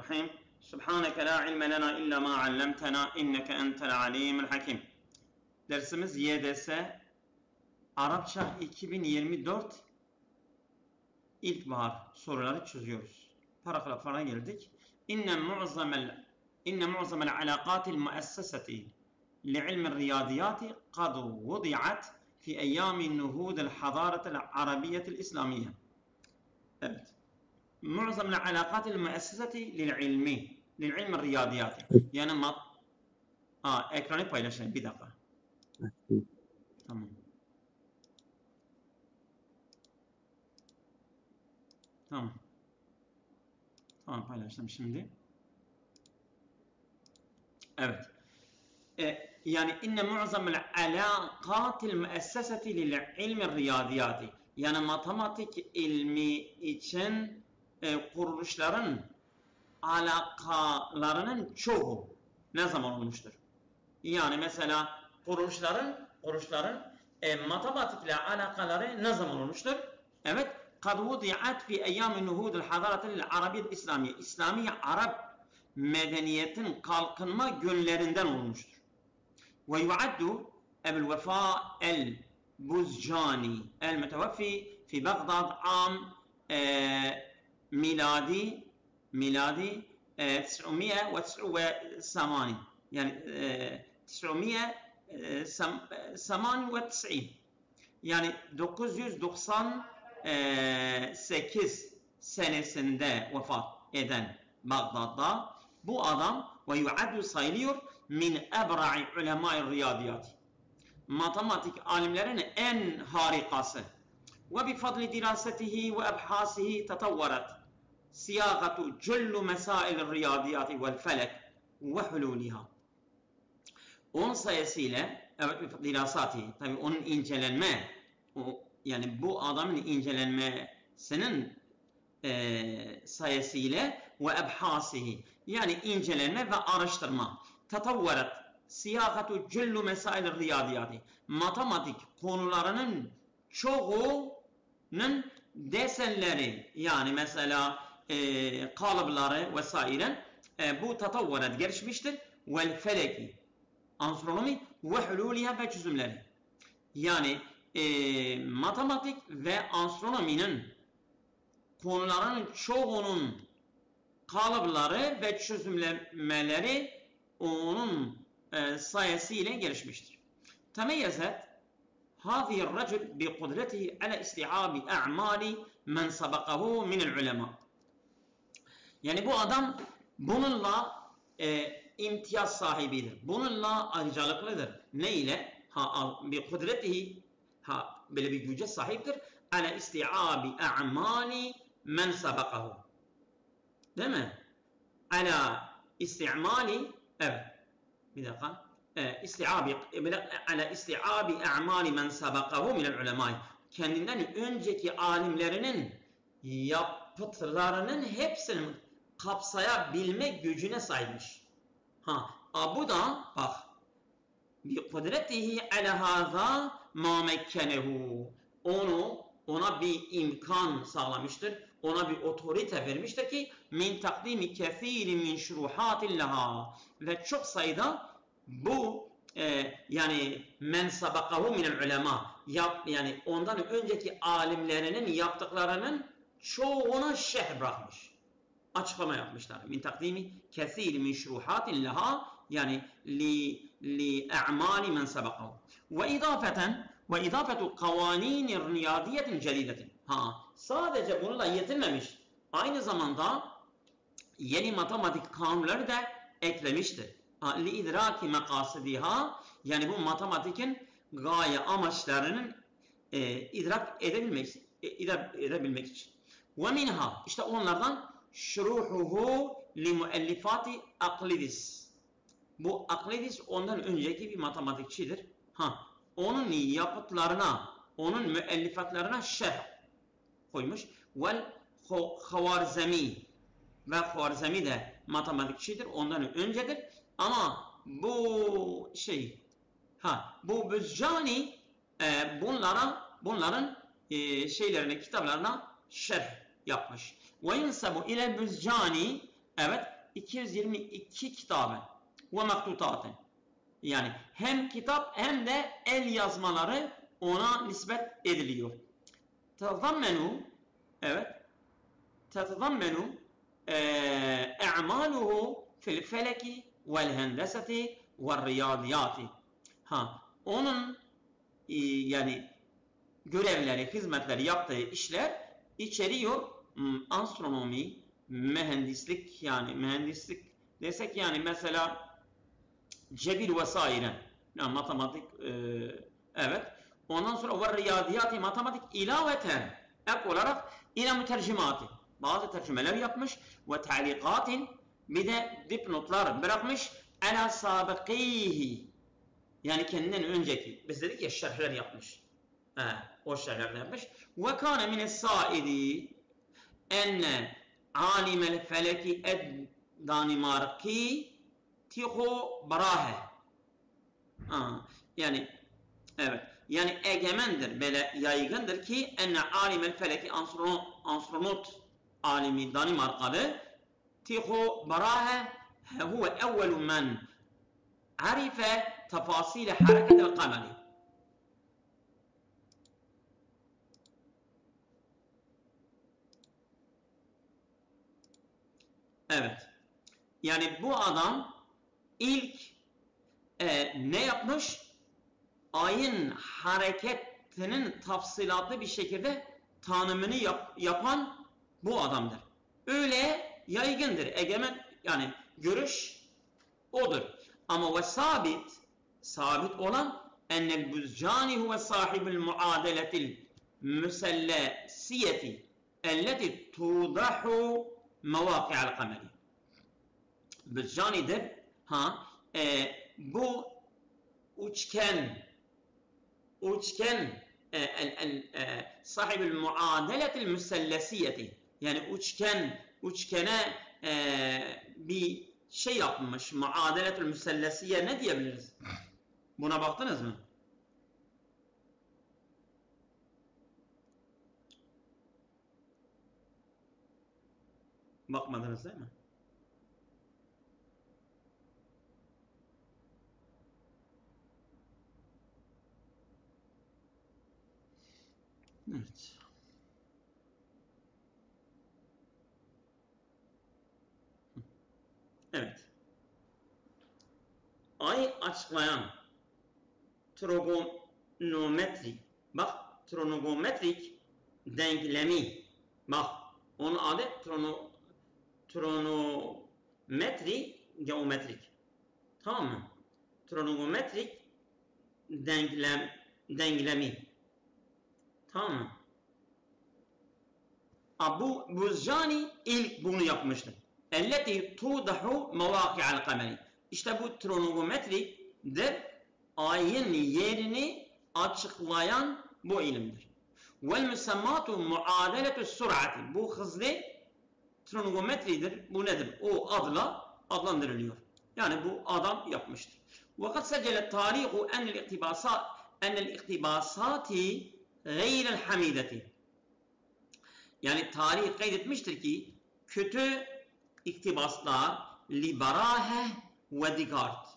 الرحيم سبحانك لا علم لنا إلا ما علمتنا إنك أنت العليم الحكيم. Dersimiz YDS Arapça 2024 İlkbahar soruları çözüyoruz. Paragraflara geldik. İnne mu'zamel alaqatil muesseseti li'ilmil riyadiyati kad vudi'at fi eyyâmin nuhudil hadâretil arabiyyetil islamiyye. Evet. Mu'zamel alaqatil muesseseti lil'ilmil riyadiyati. Yani ekranı paylaşayım bir dakika. Tamam. Tamam paylaştım şimdi. Evet. Yani inne mu'zamel alaqatil muesseseti lil ilmi riyadiyati. Yani matematik ilmi için kuruluşların alakalarının çoğu ne zaman olmuştur? Yani mesela kuruluşların matematikle alakaları ne zaman olmuştur? Evet. قد وضعت في أيام النهوض الحضارة العربية الإسلامية. İslami Arap medeniyetin kalkınma günlerinden olmuştur. Ve yuaddu Ebul Vefa el-Buzcani el-Metevaffi fi Bagdad am miladi 998 yani 998 yani 998 senesinde vefat eden Bagdad'da bu adam ve yuaddu sayılıyor min ebra'i ulemâ'i riyadiyat. Matematik alimlerin en harikası. Ve bifadli dirasetihi ve ebhasihi tetavvarat siyâgatu cellu mesâil riyadiyati vel felek ve hulûliha. Onun sayesıyla evet dirasati tabi onun incelenme yani bu adamın incelenmesinin sayesıyla ve ebhasihi yani incelenme ve araştırma tetavvarat siyâgatu cellu mesâil riyadiyati matematik konularının çoğunun desenleri yani mesela kalıpları vesaire bu tetavvarat gelişmiştir vel feleki astronomi ve hulûliha ve çözümleri yani matematik ve astronominin konularının çoğunun kalıpları ve çözümlemeleri onun sayesiyle gelişmiştir. Temeyyezet هذه الرجل بقدرته على استيعاب أعمال من سبقه من العلماء. Yani bu adam bununla imtiyaz sahibidir. Bununla ayrıcalıklıdır. Ne ile? Bir kudretihi böyle bir güce sahiptir. Ala isti'abi a'mali men sabakahu. Değil mi? Ala isti'mali evet. Bir dakika. Ala isti'abi a'mali men sabakahu minel ulemâi. Kendinden önceki alimlerinin yapıtlarının hepsini kapsayabilme gücüne sahipmiş. Bu da bak bi kudretihi ala hâzâ mâ mekkenehu. Ona bir imkan sağlamıştır. Ona bir otorite vermiştir ki min takdimi kefîrin min şuruhâtin lehâ. Ve çok sayıda bu yani men sabakahu minel ulemâ yani ondan önceki alimlerinin yaptıklarının çoğuna şerh bırakmış. Açıklama yapmışlar. Min takdimi kethîr min şuruhatin leha yani li a'mali men sabakahu. Ve idafetu kavanînir riyadiyetin cedidetin. Sadece bununla yetinmemiş. Aynı zamanda yeni matematik kanunları da eklemiştir. Li idraki makasidiha yani bu matematikin gaye amaçlarının idrak edebilmek için. Ve minha işte onlardan şuruhuhu li muellifati Aklidis. Bu Aklidis ondan önceki bir matematikçidir. Onun yapıtlarına, onun müellifatlarına şerh koymuş. Vel Havarzemi ve Havarzemi de matematikçidir. Ondan öncedir. Ama bu bu Büzcani bunların şeylerine, kitaplarına şerh yapmış. Ve yunsabu ile Büzcani evet 222 kitabın ve mektutatın. Yani hem kitap hem de el yazmaları ona nispet ediliyor. Tezammenu, evet, tezammenu e'maluhu fil feleki vel hendeseti vel riyadiyati. Onun yani görevleri, hizmetleri, yaptığı işler içeriyor astronomi, mühendislik, yani mühendislik desek yani mesela cebir vesaire, yani matematik, evet. Ondan sonra ve riyadiyati, matematik ilaveten, ek olarak ila mütercimati, bazı tercümeler yapmış ve ta'likatin, bir de dipnotlar bırakmış ala sabiqihi, yani kendinden önceki, biz dedik ya şerhler yapmış. O şerhler yapmış. Ve kâne mine's-sâidi enne âlimel feleki ed-Danimarki tiho barahe. Yani evet. Yani egemendir, böyle yaygındır ki enne alimel feleki, astronot alimi Danimarkalı tiho barahe huve evvelu men arife tefasile hareketel kameri. Evet. Yani bu adam ilk ne yapmış? Ayın hareketinin tafsilatlı bir şekilde tanımını yapan bu adamdır. Öyle yaygındır. Egemen, yani görüş odur. Ama ve sabit olan ennel Buzcani huve sahibül muadeletil müsellesiyeti elleti tudahu mevaki'al kameri. Buzcani'dir. Bu üçgen sahibül muadeletil müsellesiyeti, yani üçgene bir şey yapmış. Muadeletül müsellesiye ne diyebiliriz? Buna baktınız mı? Bakmadınız değil mi? Evet. Evet. Ay açıklayan trigonometri, bak trigonometrik denklemi, bak onun adı trigonometri geometrik. Tamam mı? Trigonometrik denklemi. Tamam mı? Abu Buzcani ilk bunu yapmıştır. Elleti tudahu mevaki'al kameri. İşte bu trigonometridir. Ayın yerini açıklayan bu ilimdir. Vel müsemmatu muadeletu sur'ati. Bu hızlı trigonometridir. Bu nedir? O adla adlandırılıyor. Yani bu adam yapmıştır. Ve kad secele tarihu enel iktibasati gayrel hamideti. Yani tarih kaydetmiştir ki kötü iktibaslar libarahe ve digart.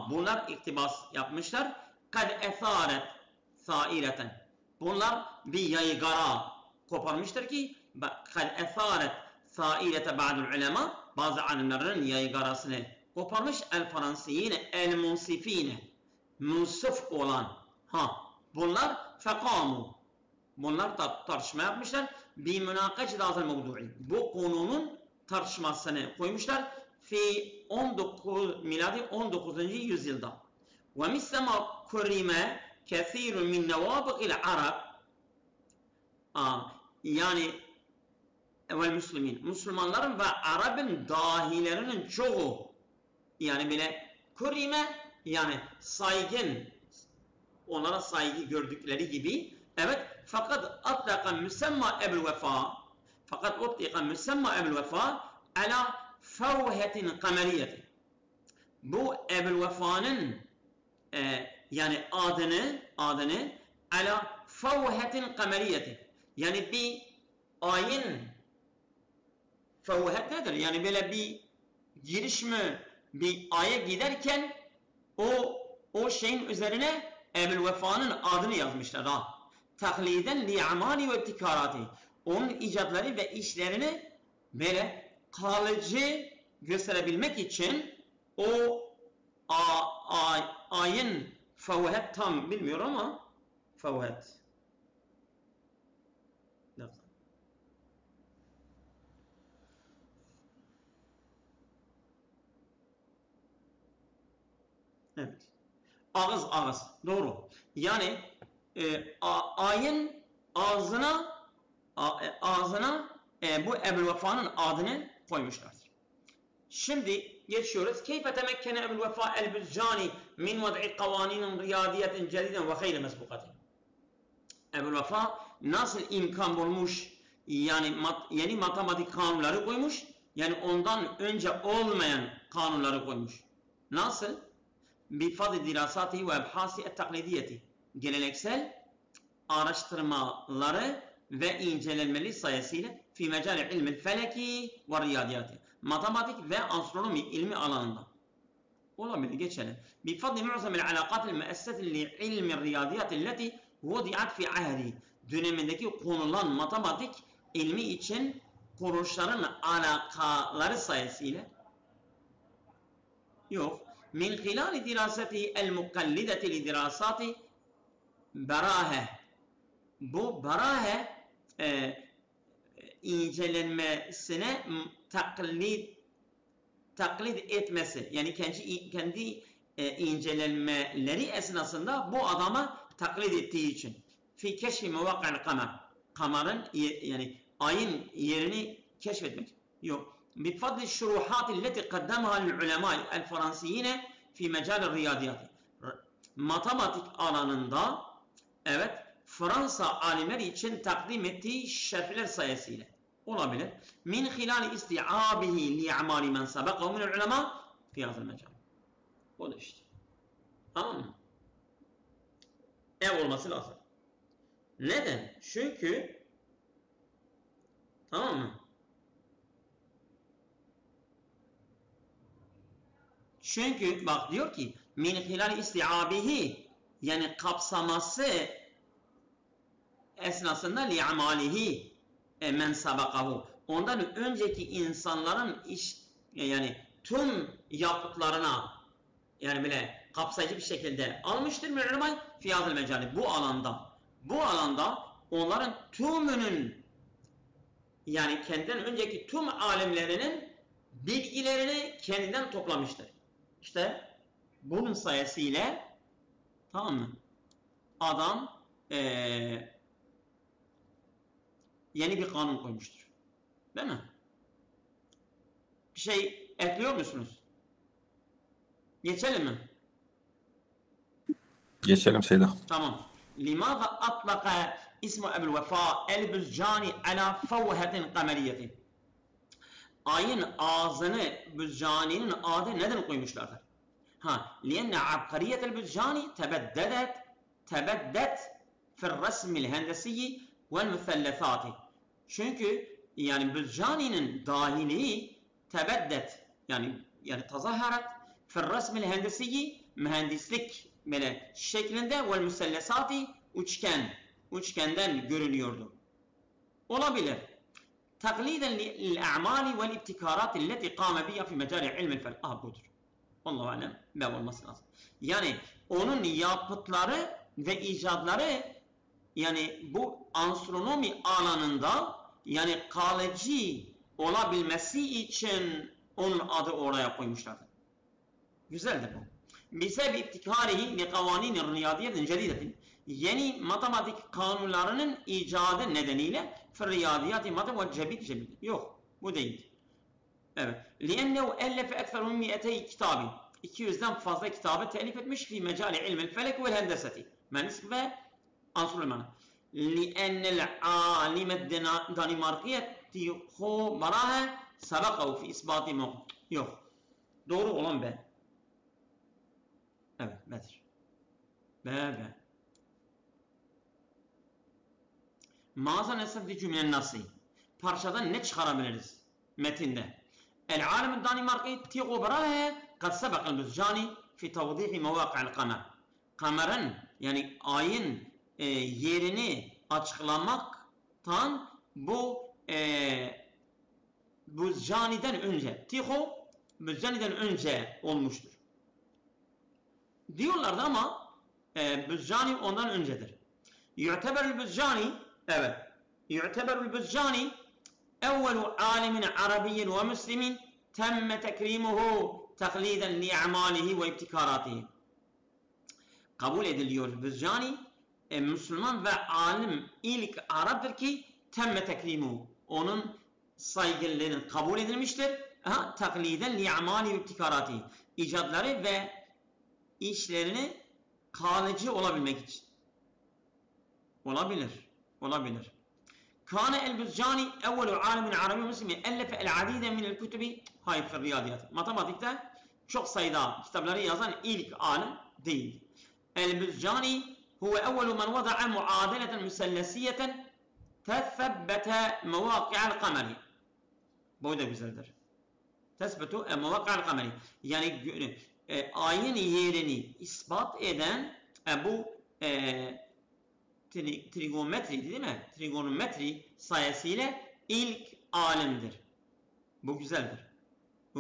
Bunlar iktibas yapmışlar. Kad esaret saireten. Bunlar bir yaygara koparmıştır ki kad esaret sairete ba'dul ulema, bazı alimlerin yaygarasını koparmış. El fransiyine el munsifine, munsif olan. Bunlar fekamu. Bunlar tartışma yapmışlar. Bir münakaşe dazal mevdu'i. Bu konunun tartışmasını koymuşlar. Fi 19 miladi 19. yüzyılda. Ve mislema kurime kesirun min nevabıqil Arab. Yani vel Müslümin. Müslümanların ve Arap'ın dahilerinin çoğu, yani bile kurime, yani saygın, onlara saygı gördükleri gibi, evet, fakat atlaka müsemma Ebul Vefa, fakat atlaka müsemma Ebul Vefa ala fevhetin kameriyeti. Bu Ebul Vefa'nın yani adını ala fevhetin kameriyeti, yani bir ayın fevhet nedir? Yani böyle bir giriş mi bir aya giderken o şeyin üzerine Ebu'l-Vefa'nın adını yazmışlar. Takliden li'amali ve ibtikarati. Onun icatları ve işlerini böyle kalıcı gösterebilmek için o ayın fevhet tam bilmiyorum ama fevhet. Evet. Ağız. Doğru. Yani ayın ağzına bu Ebu'l-Vefa'nın adını koymuşlardır. Şimdi geçiyoruz. Keyfe temekkene Ebu'l-Vefa el-Büzcani min vad'i kavanin riyadiyetin cediden ve hayri mesbukatin. Ebu'l-Vefa nasıl imkan bulmuş, yani yeni matematik kanunları koymuş, yani ondan önce olmayan kanunları koymuş. Nasıl? Bifadli dirasati ve ebhasi et-taklidiyeti. Geleneksel araştırmaları ve incelenmeli sayesıyla fi mecali ilmil feleki ve riyadiyati. Matematik ve astronomi ilmi alanında. Olabilir, geçelim. Bifadli mu'zamil alakatil meessetin li ilmi riyadiyati illeti vudiat fi ahdi. Dönemindeki konulan matematik ilmi için kuruluşların alakaları sayesıyla yok. Min hilali diraseti el mukallideti li dirasati berahe. Bu berahe incelenmesine taklit etmesi, yani kendi incelenmeleri esnasında bu adama taklit ettiği için fi keşfi mevakil kamer, kamarın yani ayın yerini keşfetmek. Yok. Bifadli şuruhat illeti kaddamaha l'ulema el-Fransiyine fi mecal riyadiyati. Matematik alanında evet Fransa alimleri için takdim ettiği şerhler sayesıyla olabilir. Min hilali isti'abihi li'amali men sabakahu minel ulema fi hazıl mecal. O da işte. Tamam mı? Olması lazım. Neden? Çünkü tamam mı? Çünkü bak diyor ki min hilali isti'abihi, yani kapsaması esnasında li'amalihi men sabakahu, ondan önceki insanların yani tüm yaptıklarına yani bile kapsayıcı bir şekilde almıştır mü'lemay fi hazıl mecali, bu alanda onların tümünün, yani kendinden önceki tüm alimlerinin bilgilerini kendinden toplamıştır. İşte bunun sayesinde tamam mı? Adam yeni bir kanun koymuştur. Değil mi? Bir şey ekliyor musunuz? Geçelim mi? Geçelim Seyda. Tamam. Limaza atlaka ismu Ebu'l-Vefa el-Büzcani ala fevhetin kameriyetin. Ayın ağzını Büzcani'nin adı neden koymuşlardır? Lienne abkariyetel Büzcani tebeddet fil resmil hendesiyi vel müthellethati. Çünkü yani Büzcani'nin dahiliği tebeddet yani tazaharat fil resmil hendesiyi, mühendislik şeklinde vel müthellethati üçgenden görülüyordu. Olabilir. Takliden li'a'mali vel ibtikarat illeti kâme biha fi mecali ilmil felek. Budur. Allahu alem ben olması lazım. Yani onun yapıtları ve icatları, yani bu astronomi alanında yani kalıcı olabilmesi için onun adı oraya koymuşlardı. Güzeldir bu. Bisebbi ibtikarihi li kavanin riyadiyetin cedidetin. Yeni matematik kanunlarının icadı nedeniyle riyadiyati matematik cebid. Yok, bu değil. Evet. Liennehu ellefe ekfer min 200 kitabı. 200'den fazla kitabı telif etmiş fi mecali ilmil felek vel hendeseti. Menis ve astronomi. Liennel alimet danimarkiyeti ho barahe sabakahu fi isbati mu. Yok. Doğru olan B. Evet, B'dir. B. Maza nesefdi cümlenin nasıl? Parçadan ne çıkarabiliriz metinde? العالم الدنماركي تيغو براه قد سبق البزجاني في توضيح مواقع القمر. Kamerın yani ayın yerini açıklamaktan bu Buzcani'den önce, Tycho Buzcani'den önce olmuştur. Diyorlardı ama Buzcani ondan öncedir. Yu'teberul Buzcani, evet, Yu'teberul Buzcani evvelu alimin arabiyyin ve müslimin temme tekrimuhu takliden li'amalihi ve ibtikaratihi. Kabul ediliyor Buzcani, Müslüman ve alim ilk Arap'tır ki temme tekrimuhu, onun saygınlığının kabul edilmiştir. Takliden li'amalihi ve ibtikaratihi, icatları ve işlerini kalıcı olabilmek için. Olabilir. Kâne el-Buzcani evvelu alimin arabi müslimi ellefe el-adide minel kütübi hayfir riyadiyat. Matematikte çok sayıda kitapları yazan ilk alim değil. El-Buzcani huve evvelu men vada'a muadileten müsellesiyeten tethebbete mevaki'al kameri. Bu da güzeldir. Tesbetu mevaki'al kameri. Yani ayın yerini ispat eden bu trigonometri değil mi? Trigonometri sayesinde ilk alimdir. Bu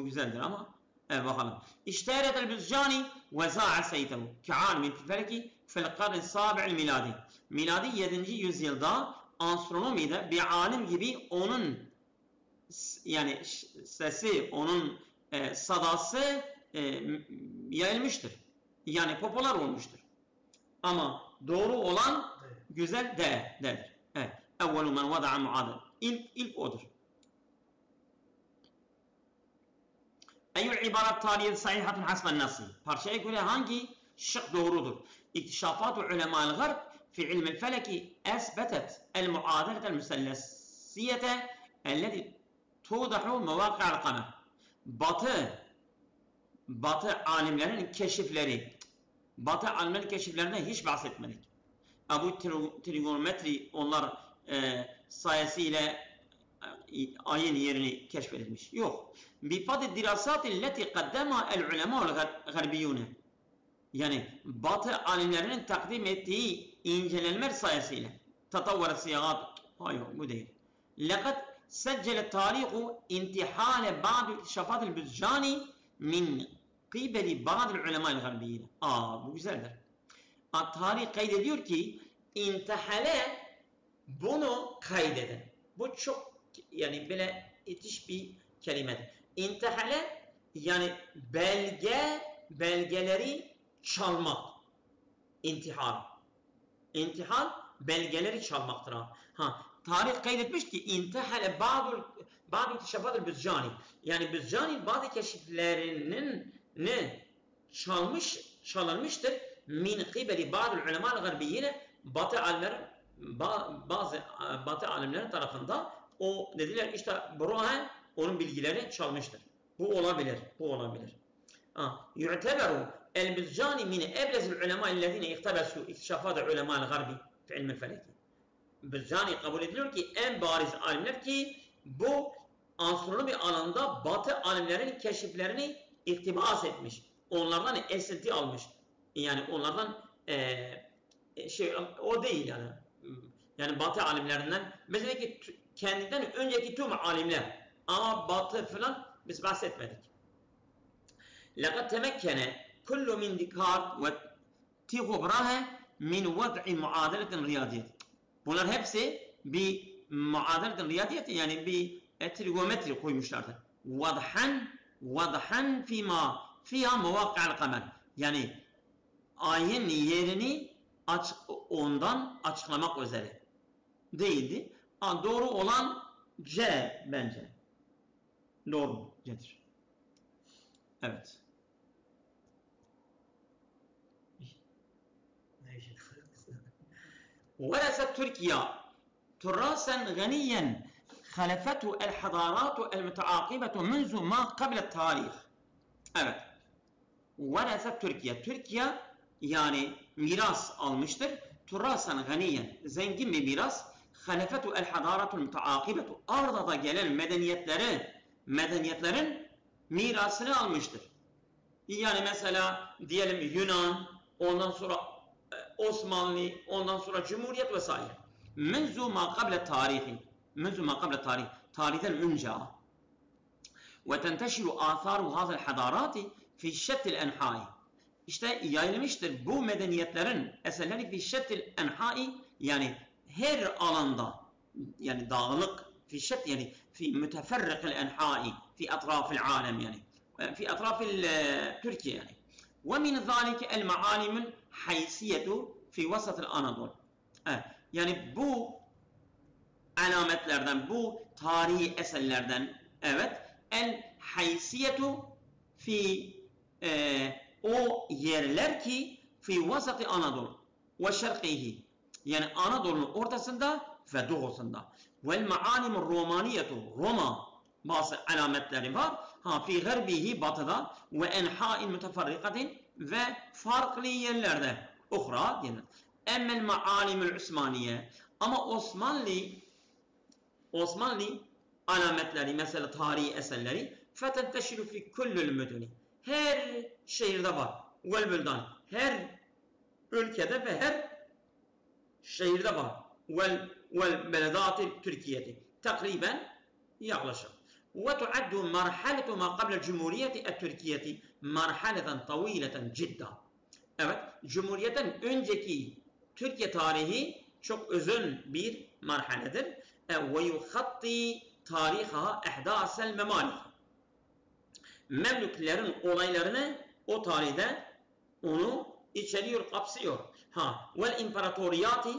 güzeldir ama bakalım. İşteharet el-Buzcani ve za'a saytehu ka'alimin feleki fil karn sabi'l miladi. Miladi 7. yüzyılda astronomide bir alim gibi onun yani sesi, onun sadası yayılmıştır. Yani popüler olmuştur. Ama doğru olan güzel değildir. Evet. Evvelu men vada'a muadil. İlk odur. Eyyül ibarat taliye sahihatun hasben nasi. Parçaya göre hangi şık doğrudur? İktişafat-ı ulemâ'l garb fi ilmil feleki esbetet el-muadeletel müsellesiyete elleti tudahu mevaki'l kamer. Batı alimlerin keşiflerinden hiç bahsetmedik. Bu trigonometri onlar sayesinde ayın yerini keşfedilmiş. Yok. Bifad dirasati leti qaddama el ulema garbiyune. Yani Batı alimlerinin takdim ettiği incelenmeler sayesinde tatavvara siyagat. Hayır, bu değil. Laqad seccele tarihu intihale ba'd iktişafat el-Buzcani min kıbeli bazı ulemâ'l garbiyine. Bu güzeldir. Tarih kaydediyor ki intihale bunu kaydeden. Bu çok yani böyle itiş bir kelimedir. İntihale yani belgeleri çalmak. İntihal belgeleri çalmaktır. Tarih kaydetmiş ki intihale bazı iktişafat Buzcani. Yani Buzcani bazı keşiflerinin çalınmıştır. Min kıbeli bazı ulemâ'l garbiyine bazı Batı alimlerin tarafından o dediler işte Burhan onun bilgilerini çalmıştır. Bu olabilir. Yu'teberu el-Buzcani min eblezil ulemâ'llezîne iktebesu iktişafât ulemâ'l garbi fi ilmil feleki. Buzcani kabul ediliyor ki en bariz alimler ki bu astronomi alanında Batı alimlerin keşiflerini iktibas etmiş. Onlardan esinti almış. Yani onlardan o değil yani. Yani Batı alimlerinden mesela ki kendinden önceki tüm alimler ama Batı falan biz bahsetmedik. لَقَدْ تَمَكَّنَ كُلُّ مِنْ دِكَارْتْ وَتِغُ بْرَهَ مِنْ وَضْعِ مُعَادَلَةٍ رِيَادِيَةٍ. Bunlar hepsi bir muadeletin riyadiyeti yani bir trigonometri koymuşlardır. Vadhan fiha mevaki'l kamer. Yani ayın yerini ondan açıklamak üzere. Değildi. Doğru olan C bence. Doğru C'dir. Evet. ورثت تركيا تراثا غنيا خلفته الحضارات المتعاقبة منذ ما قبل التاريخ. Evet. ورثت Türkiye yani miras almıştır. Turasan ganiyen zengin bir miras. Halefetu el hadaratul mutaakibetu arda gelen medeniyetleri medeniyetlerin mirasını almıştır. Yani mesela diyelim Yunan, ondan sonra Osmanlı, ondan sonra Cumhuriyet vesaire. Menzu ma kable tarihi. Menzu ma kable tarih. Tarihten önce. Ve tenteşiru atharu hazal hadarati fi şettil enhai. İşte yayılmıştır bu medeniyetlerin eserleri fi şettil enhai, yani her alanda, yani dağılık, fi şett yani fi müteferrikil enhai fi atrafil alem, yani fi atrafil Türkiye yani. Ve min zalike el maalimul haysiyetu fi vasatil Anadolu. Yani bu alametlerden, bu tarihi eserlerden, evet, el haysiyetu fi o yerler ki fi vasati Anadolu ve şerqihi, yani Anadolu'nun ortasında ve doğusunda. Vel maalimur romaniyetu, Roma bazı alametleri var. Fi garbihi, batıda, ve enha'il müteferrikatin, ve farklı yerlerde. Uhra diyenler. Emmel maalimul Osmaniye, ama Osmanlı alametleri, mesela tarihi eserleri, fetenteşiru fi kullul müdeni, her şehirde var. Vel büldan, her ülkede ve her şehirde var. Vel beledati Türkiye'de takriben yaklaşık. Ve tuaddu marhaletu ma qabla cumhuriyeti Türkiye'de marhaleten tavileten cidda. Evet, Cumhuriyet'ten önceki Türkiye tarihi çok uzun bir marhaledir. Ve yuhatti tariha ehdasel memalik. Memlüklerin olaylarını o tarihte onu içeriyor, kapsıyor. Vel imparatoriyati,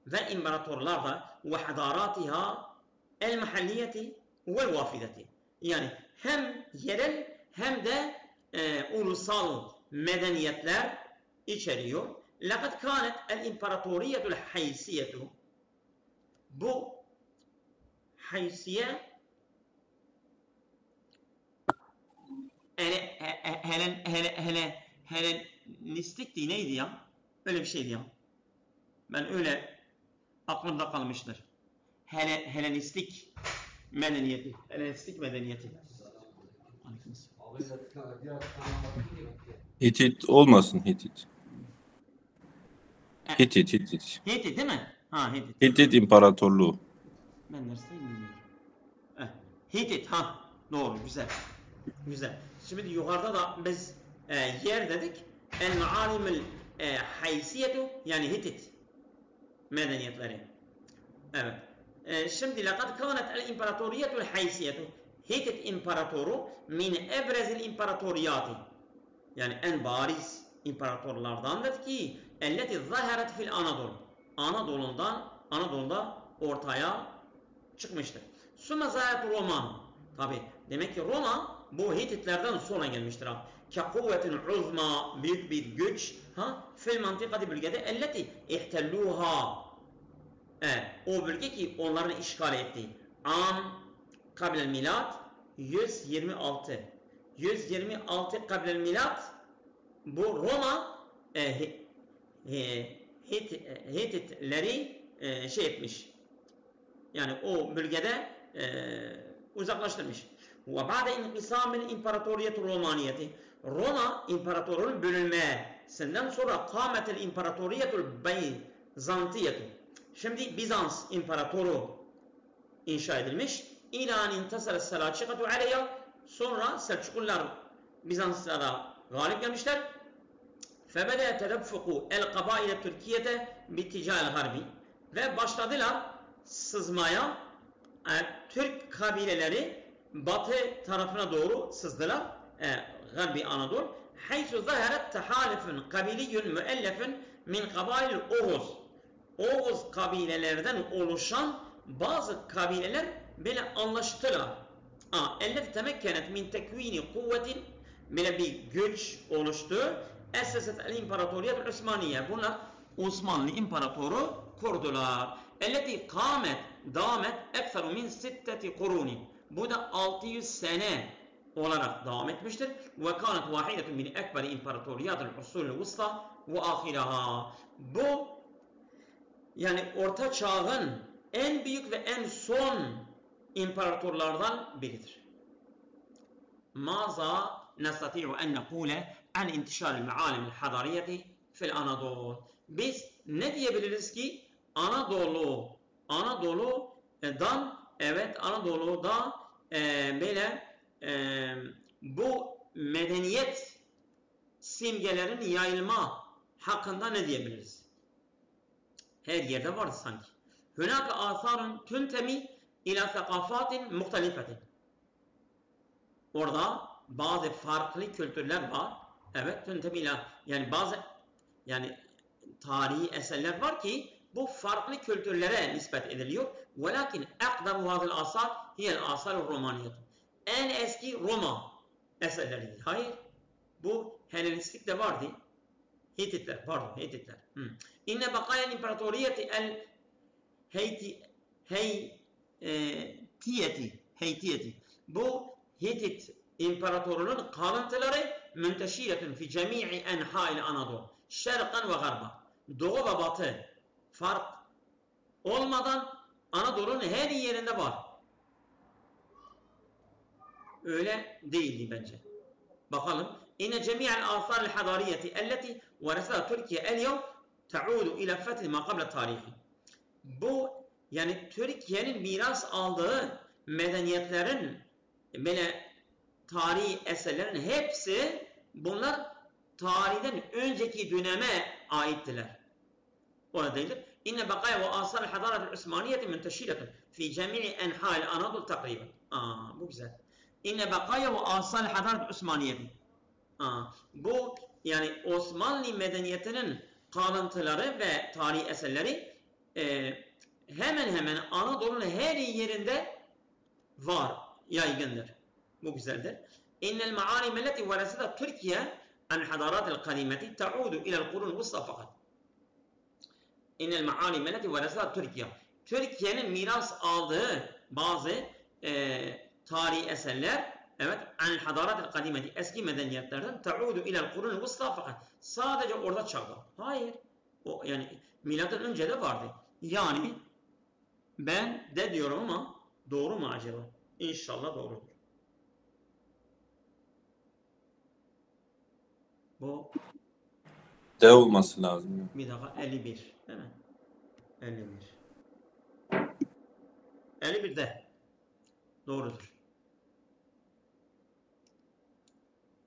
ve imparatorlar da, ve hadaratiha el mahalliyeti ve vafideti. Yani hem yerel hem de ulusal medeniyetler içeriyor. Lakat kânet el imparatoriyetul haysiyetu, bu haysiye Helenistikti, neydi ya? Öyle bir şeydi ya. Ben öyle aklımda kalmıştır. Helenistik medeniyeti. Helenistik medeniyeti. Hitit olmasın, Hitit. Hitit. Hitit değil mi? Hitit. Hitit İmparatorluğu. Ben dersini bilmiyorum. Hitit, doğru, güzel. Güzel. Şimdi yukarıda da biz yer dedik. El maalimul haysiyetu, yani Hitit medeniyetleri. Evet. Şimdi lekad kânet el imparatoriyetul haysiyetu, Hitit imparatoru min ebrezil imparatoriyati, yani en bariz imparatorlardandır ki elleti zaheret fil Anadolu, Anadolu'da ortaya çıkmıştır. Sümme zaheret Roma, tabi demek ki Roma bu Hititlerden sonra gelmiştir. Ke kuvvetin uzma, büyük bir güç, fil mantıkati bölgede elleti ihtelluha, o bölge ki onların işgal ettiği. Kabilel milat 126 kabilel milat, bu Roma Hititleri şey etmiş, yani o bölgede uzaklaştırmış. Ve ba'de inqisamil imparatoriyetul romaniyeti, Roma imparatorluğun bölünmesinden sonra kâmetel imparatoriyetul Bizantiyetu, şimdi Bizans imparatoru inşa edilmiş. İlan intasar Selçukatu aleyha, sonra Selçuklular Bizanslara galip gelmişler. Febede tedeffuku el kabaile Türkiye'de bittical harbi, ve başladılar sızmaya, Türk kabileleri batı tarafına doğru sızdılar, Garbi Anadolu. Haysu zaheret tehalifun kabiliyun müellefun min kabail Oğuz, Oğuz kabilelerden oluşan bazı kabileler böyle anlaştılar. Elleti temekkenet min tekvini kuvvetin, böyle bir güç oluştu. Eseset el imparatoriyet Osmaniye, bunlar Osmanlı imparatoru kurdular. Elleti kâmet, damet ekseru min sitteti kuruni, bu da 600 sene olarak devam etmiştir. Ve kânet vahidetun min ekberi imparatoriyatul usulü vusta ve ahiraha, bu yani Orta Çağ'ın en büyük ve en son imparatorlardan biridir. ماذا نستطيع أن نقول عن انتشار المعالم الحضارية في الأناضول? Biz ne diyebiliriz ki Anadolu'dan, evet, Anadolu'da böyle bu medeniyet simgelerin yayılma hakkında ne diyebiliriz? Her yerde vardı sanki. Hünâke âthârun tüntemi ilâ thekâfâtin muhtelifetin. Orada bazı farklı kültürler var. Evet, tüntemi ilâ, yani bazı tarihi eserler var ki bu farklı kültürlere nispet ediliyor. Velakin akdamu hadil asar hiyel asar romaniyet. En eski Roma eserleriydi. Hayır. Bu Helenistik de vardı. Hititler, pardon, Hititler. İnne bakayen imparatoriyeti el Heytiyeti. Bu Hitit imparatorluğunun kalıntıları münteşiretun fi cemi'i enha'il Anadolu. Şerqan ve garba. Doğu ve batı fark olmadan Anadolu'nun her yerinde var. Öyle değildi bence. Bakalım. İnne cemi'al âthâril hadariyeti elleti veresâ Türkiye el-yevm ta'udu ila fethi ma qabla tarihi. Bu, yani Türkiye'nin miras aldığı medeniyetlerin böyle tarihi eserlerin hepsi bunlar tarihten önceki döneme aittiler. O da değildir. İnne bakaya ve asar hadaret Osmaniyeti münteşiretun fi cemi'i enha'il Anadolu takriben. Bu güzel. İnne bakaya ve asar hadaret Osmaniyeti. Bu yani Osmanlı medeniyetinin kalıntıları ve tarihi eserleri hemen hemen Anadolu'nun her yerinde var, yaygındır. Bu güzeldir. İnnel ma'alim elleti vereseda Türkiye an hadaratil kadimeti ta'udu ila'l kurun vusta fakat. İnnel ma'alim elleti vereseda Türkiye. Türkiye'nin miras aldığı bazı tarihi eserler, evet, an hadaratil kadimeti, eski medeniyetlerden ta'udu ila'l kurun vusta fakat. Sadece orada çağda. Hayır. O yani milattan önce de vardı. Yani ben de diyorum ama doğru mu acaba? İnşallah doğrudur. Bu D olması lazım. bir dakika 51 değil mi? 51. 51 de doğrudur.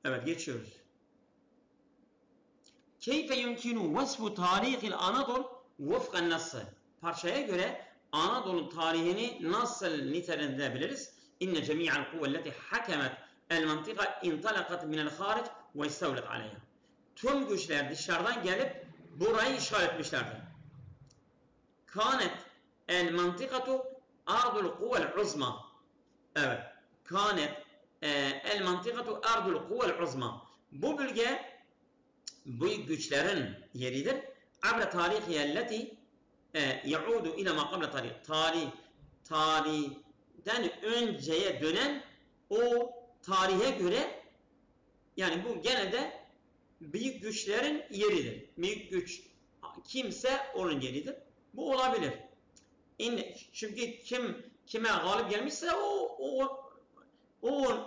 Evet, geçiyoruz. Keyfe yumkinu vasfu tarihil Anadol vufkan nasıl? Parçaya göre Anadolu tarihini nasıl nitelendirebiliriz? İnne cemi'al kuvvelleti hakemet el mantıka intalakat minel haric ve istevlet aleyha. Tüm güçler dışarıdan gelip burayı işgal etmişlerdi. Kanet el mantıkatu ardul kuvvel uzma. Evet. Kanet el mantıkatu ardul kuvvel uzma. Bu bölge büyük güçlerin yeridir. Abra tarihi elleti yaudu ila ma qabla tarihten önceye dönen o tarihe göre, yani bu gene de büyük güçlerin yeridir. Büyük güç kimse onun yeridir. Bu olabilir. Çünkü kime galip gelmişse o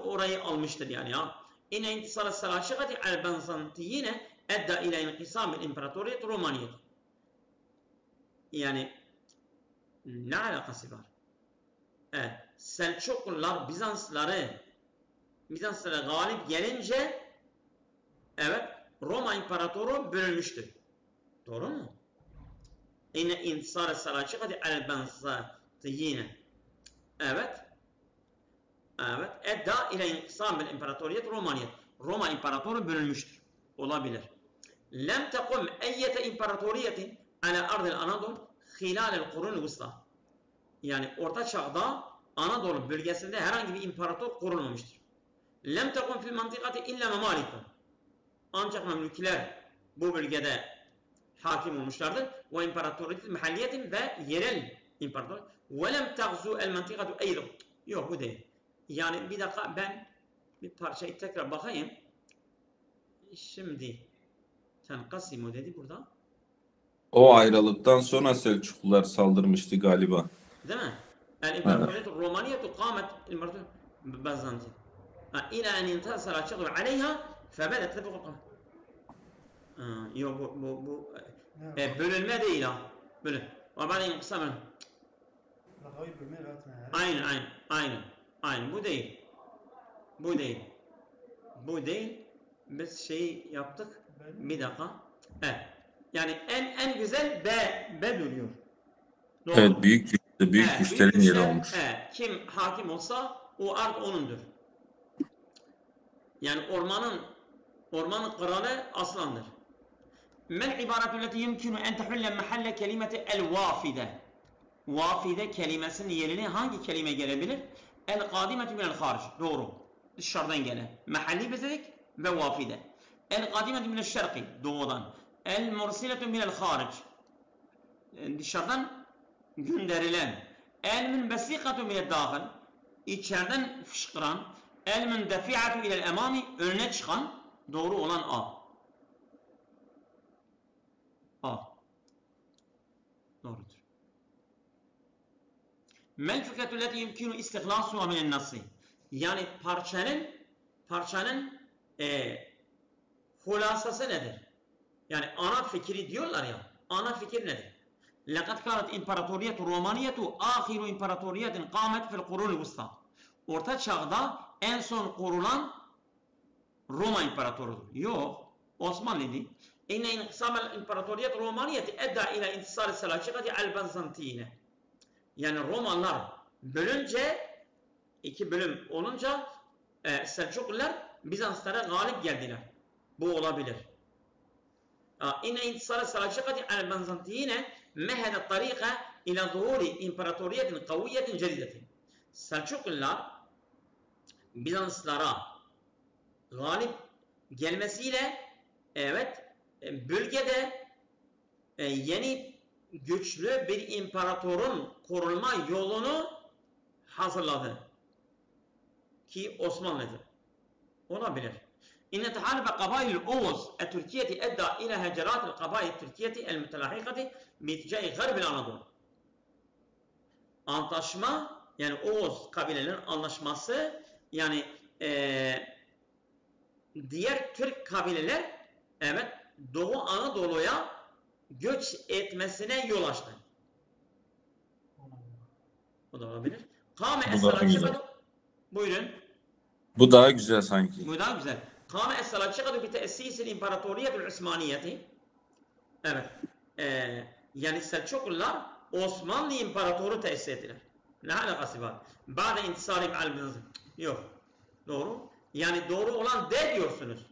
orayı almıştır yani ya. İnne intisar Selçukati al Bizantiyine edda ila inqisam el imparatoriyet Romaniyet. Yani ne alakası var? Evet, Selçuklular Bizanslara galip gelince, evet, Roma İmparatoru bölünmüştür. Doğru mu? İnne intisar Selçukati al Bizantiyine. Evet. Evet. Edda ila inqisam el imparatoriyet Romaniyet. Roma İmparatoru bölünmüştür. Olabilir. Lem tekum eyyete imparatoriyetin ala ardil Anadolu hilalel kurun vusta. Yani Orta Çağ'da Anadolu bölgesinde herhangi bir imparator kurulmamıştır. Lem tekum fil mantıkati illa memalikun. Ancak Memlükler bu bölgede hakim olmuşlardır. Ve imparatoriyetin mahalliyetin ve yerel imparator. Ve lem tagzu el mantıkatu eyru. Yok, bu değil. Yani bir dakika, ben bir parçayı tekrar bakayım. Şimdi Tenkasimu dedi burada. O ayrılıktan sonra Selçuklular saldırmıştı galiba. Değil mi? El İmparatoriyet Romaniyetu kâmet İmparatoriyet Bizantiye. إلى أن انتصر الشغل عليها فبدت تفوق. Yok bu bölünme değil ha. Bölün. وبعدين قسم. Aynen. Bu değil. Bu değil. Biz şey yaptık. Bir dakika. Evet. Yani en güzel B duruyor. Doğru. Evet, büyük güçlerin yeri olmuş. Kim hakim olsa o art onundur. Yani ormanın kralı aslandır. Men ibaretu leti yumkinu en tehulle mahalle kelimeti el vafide. Vafide kelimesinin yerine hangi kelime gelebilir? El kadimetu minel haric. Doğru. Dışarıdan gelen. Mahalli bezledik ve vafide. El kadimetu minel şerqi. Doğudan. El mursiletu minel haric. Dışarıdan gönderilen. El münbesikatu minel dâhil. İçeriden fışkıran. El mündefi'atu ilel emami. Önüne çıkan. Doğru olan A. Doğrudur. Mel fikretü leti yumkinu istihlasuha minen nasri. Yani parçanın hulasası nedir? Yani ana fikri diyorlar ya. Ana fikir nedir? Lekad kânet imparatoriyetu romaniyetu âhiru imparatoriyetin kâmet fil kurûn-i vusta. Orta çağda en son kurulan Roma İmparatorudur. Yok. Osmanlı'ydı. İnne inqisâmel imparatoriyet romaniyeti edda ile intisâr-ı selâçikati el-Bizantiyine. Yani Romalılar bölünce, iki bölüm olunca Selçuklular Bizanslara galip geldiler. Bu olabilir. İnne intisâr-ı selâçikati el-Bizantiyine mehedet tarîka ila zuhûri imparatoriyetin kaviyyetin cedidetin. Selçuklular Bizanslara galip gelmesiyle bölgede yeni güçlü bir imparatorun kurulma yolunu hazırladı. Ki Osmanlı'dır. Olabilir. İnne tehâlüfe kabâil Oğuz Türkiye'ti edda ila hecerat kabâil Türkiye'ti el mütelahikati bitcai garbil Anadolu. Antlaşma, yani Oğuz kabilelerinin anlaşması, yani diğer Türk kabileler Doğu Anadolu'ya göç etmesine yol açtı. Bu da olabilir. Bu daha güzel. Buyurun. Bu daha güzel sanki. Bu daha güzel. Kâme es-Selâçikatu bi te'essisil imparatoriyetul Osmaniyeti. Evet. Yani Selçuklular Osmanlı İmparatoru tesis ettiler. Ne alakası var? Ba'de intisârim al-Bizans. Yok. Doğru. Yani doğru olan D diyorsunuz.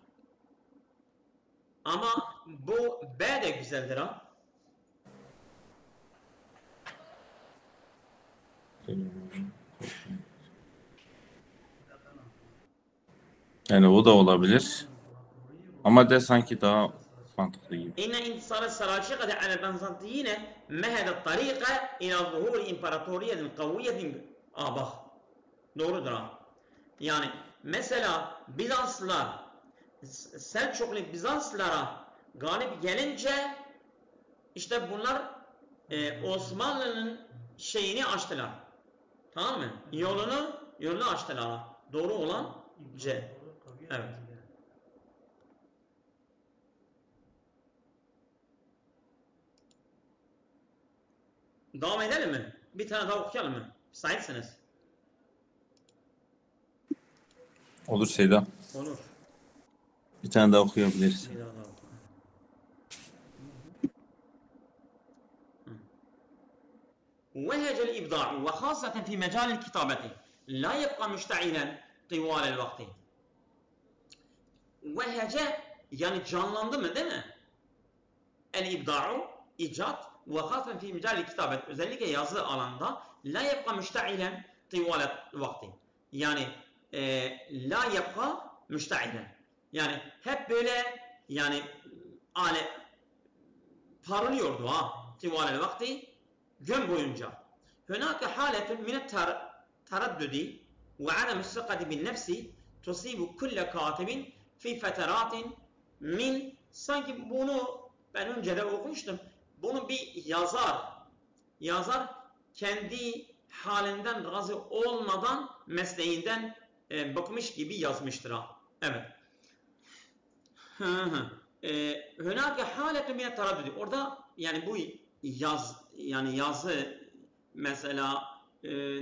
Ama bu B de güzeldir ha. Yani o da olabilir. Ama de sanki daha mantıklı gibi. İnne intisâre selâçikati al-Bizantiyine mehedet tarîka ila zuhûri imparatoriyetin kaviyyetin. Bak. Doğrudur ha. Yani mesela Bizanslılar Selçuklu Bizanslılara galip gelince işte bunlar Osmanlı'nın şeyini açtılar. Tamam mı? Yolunu açtılar. Doğru olan C. Evet. Devam edelim mi? Bir tane daha okuyalım mı? Müsaitsiniz. Olur Seyda. Olur. Bir tane daha okuyabiliriz. Bir daha oku. وهج الإبداع وخاصة في مجال الكتابة لا يبقى مشتعلا طوال الوقت. Vehece yani canlandı mı değil mi? El-ibda'u icat ve hasen fi mecali kitabet, özellikle yazı alanda la yebqa müşta'ilen tivalet vakti. Yani la yebqa müşta'ilen. Yani hep böyle yani parlıyordu tivalet vakti gün boyunca. Hünâke hâletun minet taraddudi ve alem s-sıkati bin nefsi tusibu kulle katibin fi feteratin min, sanki bunu ben önce de okumuştum. Bunu bir yazar kendi halinden razı olmadan mesleğinden bakmış gibi yazmıştır ha. Evet. Hünâke hâletü mine teraddüdü. Orada yani bu yazı mesela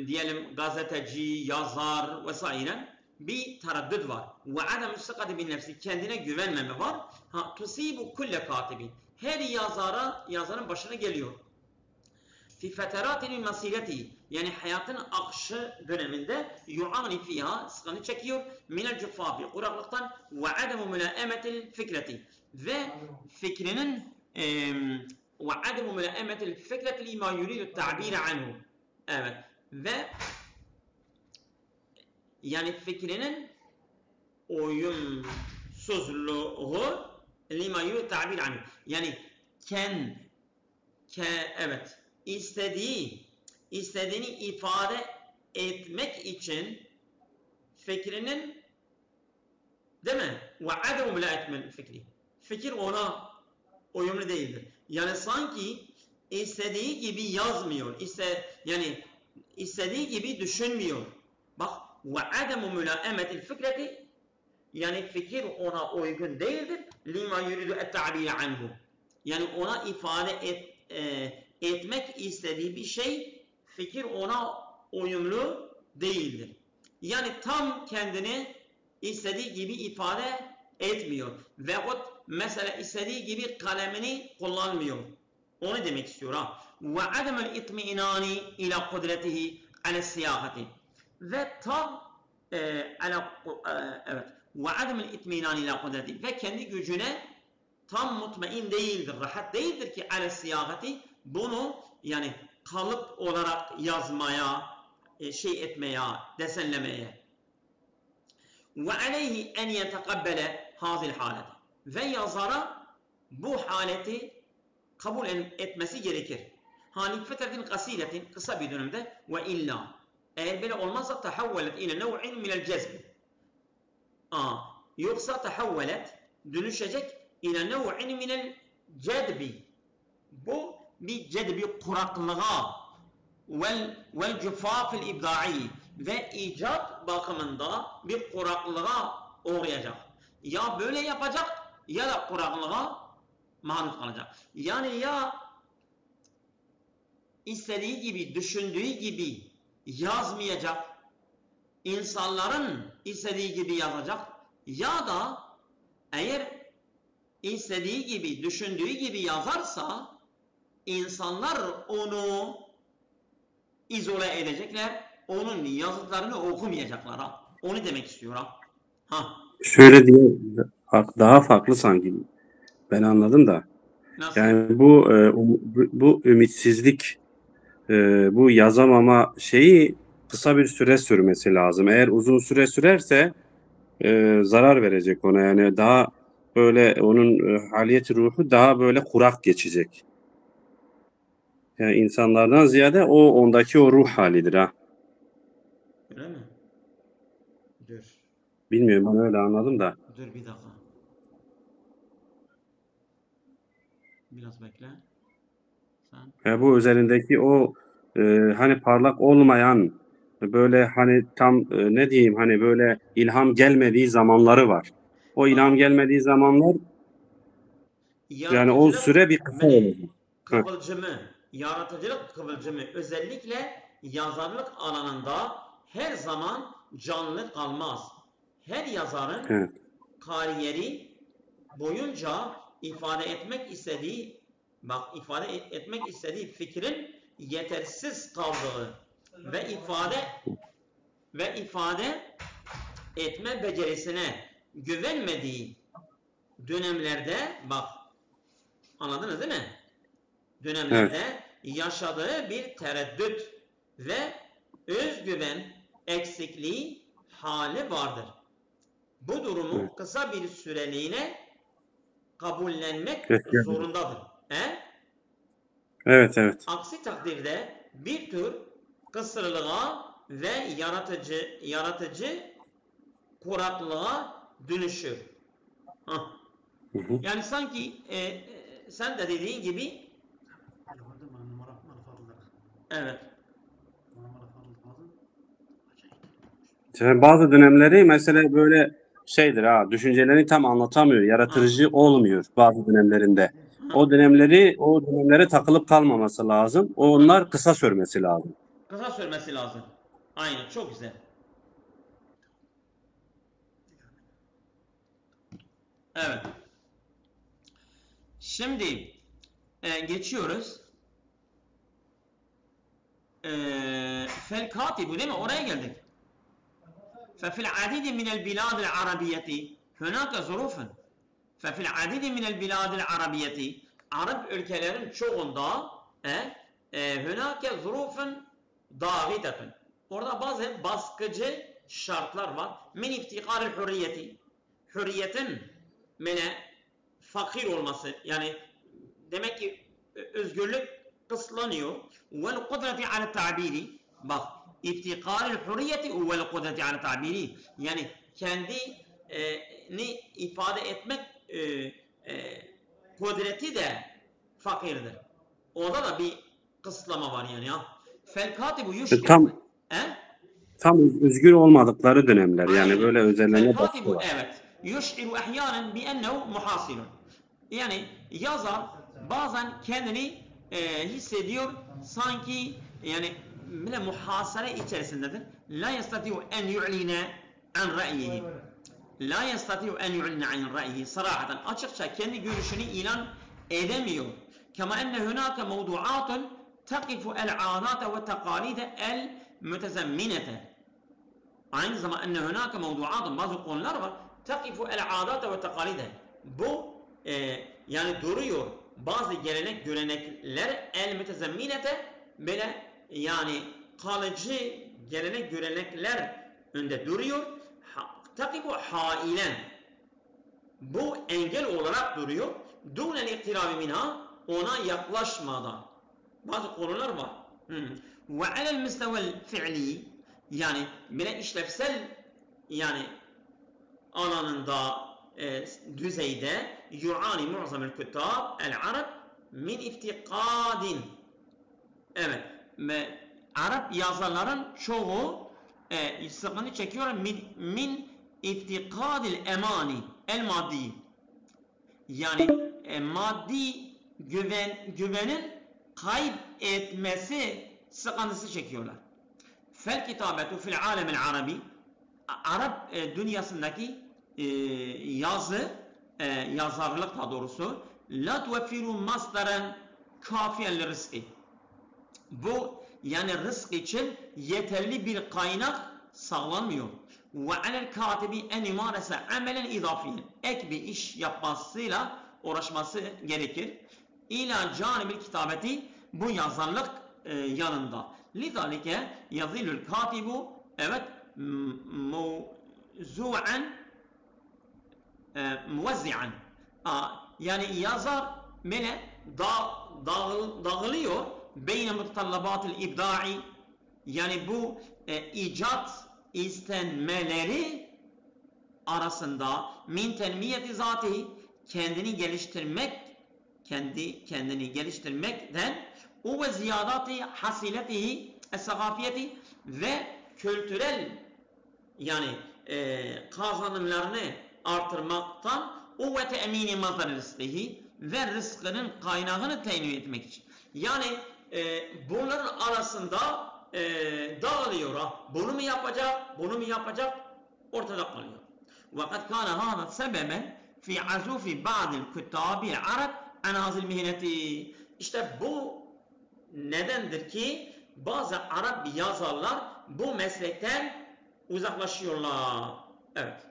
diyelim gazeteci, yazar vesaire bir teraddüt var. Ve adem istikati bin nefsi, kendine güvenmeme var. Tusibu kulle katibin. Her yazarın başına geliyor. Fi feteratin masireti, yani hayatın akışı döneminde yu'ani fiha, sıkıntı çekiyor, minel cuffafi, kuraklıktan ve ademu mülaemetil fikreti ve fikrinin ve ademu mülaemetil fikreti lima yuridu ta'bir anhu. Evet. Ve yani fikrinin uyumsuzluğu lima yuridu ta'bir anhu. Yani evet, istediğini ifade etmek için fikrinin, değil mi? Ve ademu mülaetmel fikri. Fikir ona uyumlu değildir. Yani sanki istediği gibi yazmıyor. Yani istediği gibi düşünmüyor. Bak, ve ademu mülaemetil fikreti, yani fikir ona uygun değildir. Lima yuridu et-ta'bir anhu. Yani ona ifade etmek istediği bir şey, fikir ona uyumlu değildir. Yani tam kendini istediği gibi ifade etmiyor. Veyahut mesela istediği gibi kalemini kullanmıyor. Onu demek istiyor ha. Ve ademel itmi'inani ila kudretihi ala siyahati. Ve tam evet. Ve ademel itmi'inani ila kudretihi. Ve kendi gücüne tam mutmain değildir, rahat değildir ki ala siyahati, bunu yani kalıp olarak yazmaya, etmeye, desenlemeye. Ve aleyhi en yetekabbele hazil haleti. Ve yazara bu haleti kabul etmesi gerekir. Hani fetretin kasiretin, kısa bir dönemde, ve illa eğer böyle olmazsa tahawvelet ile nev'in minel cezbi. Yoksa tahawvelet dönüşecek ile nev'in minel cedbi. Bu bir cedbi, kuraklığa vel cufafil ibdai ve icat bakımında bir kuraklığa uğrayacak. Ya böyle yapacak ya da kuraklığa maruz kalacak. Yani ya istediği gibi, düşündüğü gibi yazmayacak, insanların istediği gibi yazacak, ya da eğer istediği gibi, düşündüğü gibi yazarsa insanlar onu izole edecekler, onun yazıtlarını okumayacaklar ha. Onu demek istiyor ha. Şöyle diye daha farklı sanki. Ben anladım da. Nasıl? Yani bu ümitsizlik, bu yazamama şeyi kısa bir süre sürmesi lazım. Eğer uzun süre sürerse zarar verecek ona. Yani daha böyle onun haliyeti ruhu daha böyle kurak geçecek. Yani insanlardan ziyade ondaki o ruh halidir ha. Öyle mi? Dur. Bilmiyorum, ben öyle anladım da. Dur bir dakika. Biraz bekle. Sen. Bu üzerindeki o hani parlak olmayan, böyle hani tam ne diyeyim, hani böyle ilham gelmediği zamanları var. O ilham gelmediği zamanlar, yani o süre bir kısa olacak. Yaratıcılık kıvılcımı özellikle yazarlık alanında her zaman canlı kalmaz. Her yazarın kariyeri boyunca ifade etmek istediği fikrin yetersiz kaldığı ve ifade etme becerisine güvenmediği dönemlerde, bak anladınız değil mi? Dönemlerde yaşadığı bir tereddüt ve özgüven eksikliği hali vardır. Bu durumu kısa bir süreliğine kabullenmek zorundadır. Evet. Aksi takdirde bir tür kısırlığa ve yaratıcı kuraklığa dönüşür. Yani sanki sen de dediğin gibi, evet. Yani bazı dönemleri mesela böyle şeydir ha, düşüncelerini tam anlatamıyor, Ha, yaratıcı olmuyor bazı dönemlerinde. ha, O dönemlere takılıp kalmaması lazım. ha. Onlar kısa sürmesi lazım. Kısa sürmesi lazım. Aynen, çok güzel. Evet. Şimdi geçiyoruz. Fel katibu değil mi? Oraya geldik. ففي العديد من البلاد العربية هناك ظروف. ففي العديد من البلاد العربية Arap ülkelerin çoğunda hünâke zurufun dâgıtetun. Orada bazı baskıcı şartlar var. Min iftikaril hürriyeti. Hürriyetin fakir olması. Yani demek ki özgürlük kısıtlanıyor. Vel kudreti ala ta'biri. Bak, iftikaril hürriyeti vel kudreti ala ta'biri. Yani kendini ifade etmek kudreti de fakirdir. Orada da bir kısıtlama var yani ya. Fel katibu yuş'iru. Tam He? tam özgür olmadıkları dönemler, yani Aynen. böyle Fel üzerlerine baskı katibu, var. evet. Yuş'iru ehyanen bi ennehu muhasilun. Yani yazar bazen kendini hissediyor sanki yani bile muhasere içerisindedir. La yestati'u en yu'line an ra'yihi. La yestati'u en yu'line an ra'yihi. Sarahaten, açıkça kendi görüşünü ilan edemiyor. Kema enne hunaka mevdu'atun takifu el-'adate ve tekalide el-mütezemminete. Aynı zamanda enne hunaka mevdu'atun, bazı konular var. Takifu el-'adate ve tekalide. Bu yani duruyor bazı gelenek görenekler el-mütezemminete, böyle yani kalıcı gelenek görenekler önde duruyor. Takifu hailen. Bu engel olarak duruyor. Dûnel iktirabi minha, ona yaklaşmadan. Bazı konular var. Ve alel müstevel fi'li, yani bile işlevsel yani alanında düzeyde yu'ani mu'zamel küttab el-arab min iftikadin. Evet. Arap yazarların çoğu sıkıntı çekiyor min iftikadil emani el maddi. Yani maddi güvenin kaybetmesi sıkıntısı çekiyorlar. Fel kitabetu fil alemil arabi, Arap dünyasındaki yazarlık daha doğrusu, la tuveffiru masdaren kafiyen li rızkı. Bu yani rızk için yeterli bir kaynak sağlanmıyor. Ve alel katibi en imarese amelen idafiyen. Ek bir iş yapmasıyla uğraşması gerekir. İla canibil kitabeti, bu yazarlık yanında. Lidalike yazilül katibu, evet, muvzu'an muvazzi'an. Yani yazar böyle dağılıyor beyne mutatallabatil ibda'i, yani bu icat istenmeleri arasında min tenmiyeti zatihi, kendini geliştirmekten o ve ziyadati hasiletihi es-sagafiyeti, ve kültürel yani kazanımlarını artırmaktan o ve te'mini mazhar rızkıhi, ve rızkının kaynağını temin etmek için. Yani bunların arasında dağılıyor. Bunu mu yapacak, bunu mu yapacak, ortada kalıyor. وَقَدْ كَانَ هَذَا سَبَبًا فِي عَزُوفِ بَعْضِ الْكُتَّابِ الْعَرَبِ عَنْ هَذِهِ الْمِهْنَةِ. İşte bu nedendir ki bazı Arap yazarlar bu meslekten uzaklaşıyorlar. Evet.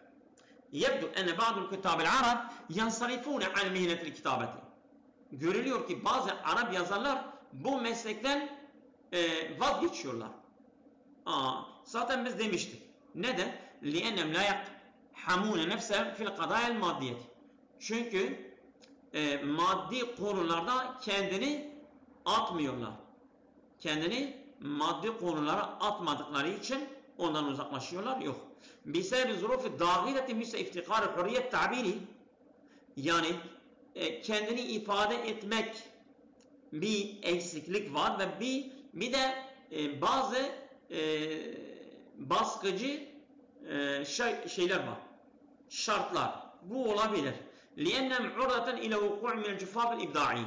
يبدو أن بعض الكتاب العرب ينصرفون عن مهنة الكتابة. Görülüyor ki bazı Arap yazarlar bu meslekten vazgeçiyorlar. Zaten biz demiştik. Neden? لِأَنَّمْ لَا يَقْحَمُونَ نَفْسَهُمْ فِي الْقَضَايَا الْمَادِّيَةِ. Çünkü maddi konularda kendini atmıyorlar. Kendini maddi konulara atmadıkları için ondan uzaklaşıyorlar. Yok. بِسَبَبِ ظُرُوفِ دَاغِلَةِ مِسَ اِفْتِقَارِ hürriyet tabiri, yani kendini ifade etmek bir eksiklik var ve bir de bazı baskıcı şeyler var. Şartlar. Bu olabilir. لِأَنَّمْ عُرْضَةً اِلَى وُقُوعٍ مِنَ الْجُفَافِ الْاِبْدَاعِينَ.